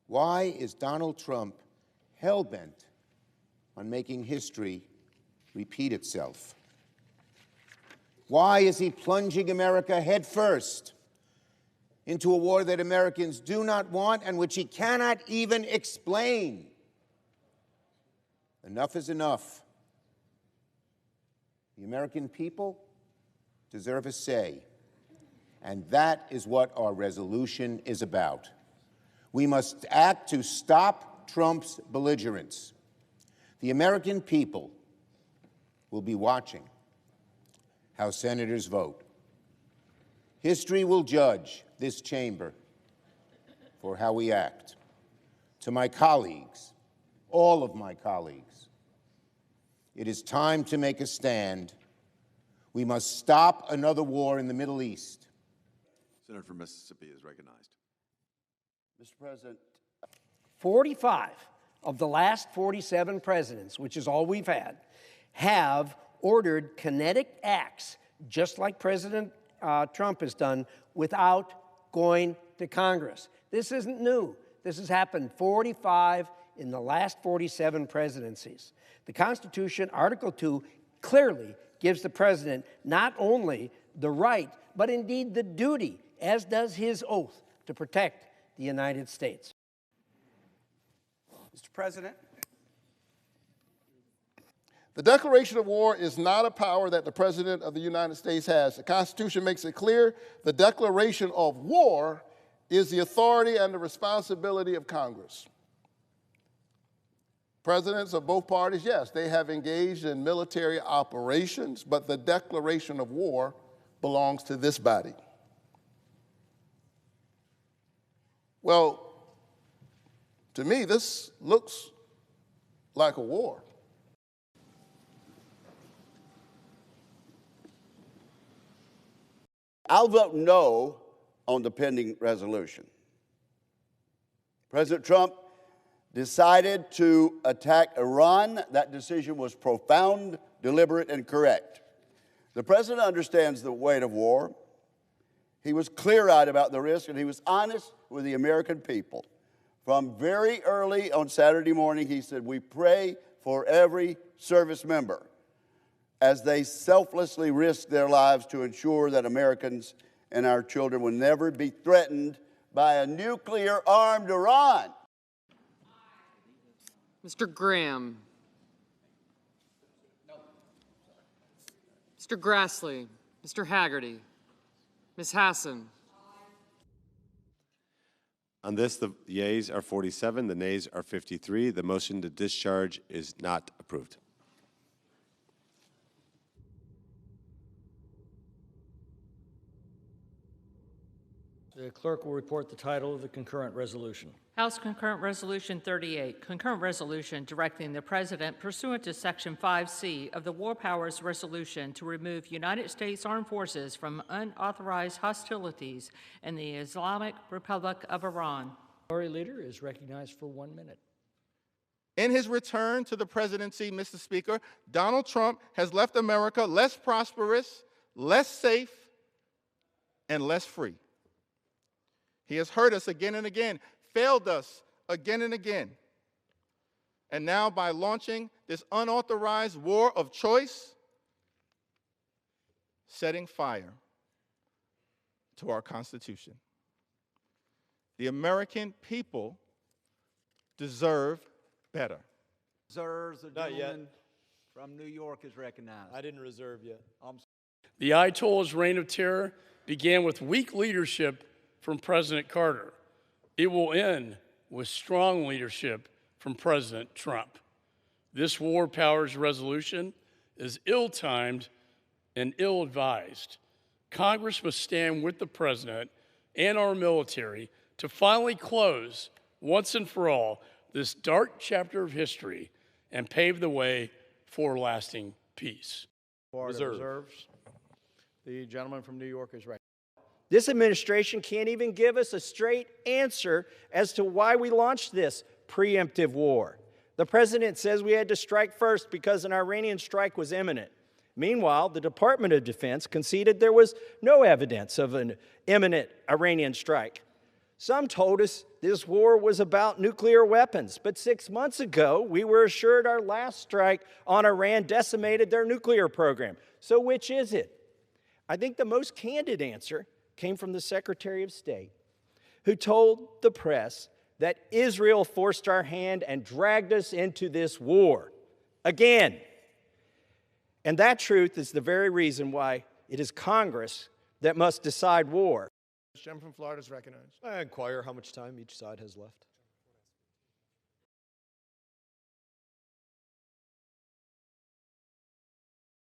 Why is Donald Trump hell-bent on making history repeat itself? Why is he plunging America headfirst into a war that Americans do not want and which he cannot even explain? Enough is enough. The American people deserve a say, and that is what our resolution is about. We must act to stop Trump's belligerence. The American people will be watching how senators vote. History will judge this chamber for how we act. To my colleagues, all of my colleagues, it is time to make a stand. We must stop another war in the Middle East. Senator from Mississippi is recognized. Mr. President, 45 of the last 47 presidents, which is all we've had, have ordered kinetic acts, just like President Trump has done, without going to Congress. This isn't new. This has happened 45 in the last 47 presidencies. The Constitution, Article 2, clearly gives the president not only the right, but indeed the duty, as does his oath, to protect the United States. Mr. President. The declaration of war is not a power that the President of the United States has. The Constitution makes it clear the declaration of war is the authority and the responsibility of Congress. Presidents of both parties, yes, they have engaged in military operations, but the declaration of war belongs to this body. Well, to me, this looks like a war. I'll vote no on the pending resolution. President Trump decided to attack Iran. That decision was profound, deliberate, and correct. The president understands the weight of war. He was clear-eyed about the risk, and he was honest with the American people. From very early on Saturday morning, he said, we pray for every service member as they selflessly risk their lives to ensure that Americans and our children will never be threatened by a nuclear-armed Iran. Mr. Graham. Mr. Grassley. Mr. Haggerty. Ms. Hassan. On this, the yeas are 47, the nays are 53. The motion to discharge is not approved. The clerk will report the title of the concurrent resolution. House Concurrent Resolution 38, concurrent resolution directing the President pursuant to Section 5C of the War Powers Resolution to remove United States Armed Forces from unauthorized hostilities in the Islamic Republic of Iran. Minority Leader is recognized for 1 minute. In his return to the presidency, Mr. Speaker, Donald Trump has left America less prosperous, less safe, and less free. He has hurt us again and again, failed us again and again. And now by launching this unauthorized war of choice, setting fire to our Constitution. The American people deserve better. Reserves, the gentleman from New York is recognized. I didn't reserve yet. The Ayatollah's reign of terror began with weak leadership from President Carter. It will end with strong leadership from President Trump. This war powers resolution is ill-timed and ill-advised. Congress must stand with the President and our military to finally close, once and for all, this dark chapter of history and pave the way for lasting peace. Reserves. The gentleman from New York is recognized. This administration can't even give us a straight answer as to why we launched this preemptive war. The president says we had to strike first because an Iranian strike was imminent. Meanwhile, the Department of Defense conceded there was no evidence of an imminent Iranian strike. Some told us this war was about nuclear weapons, but 6 months ago, we were assured our last strike on Iran decimated their nuclear program. So which is it? I think the most candid answer came from the Secretary of State, who told the press that Israel forced our hand and dragged us into this war again. And that truth is the very reason why it is Congress that must decide war. The gentleman from Florida is recognized. I inquire how much time each side has left.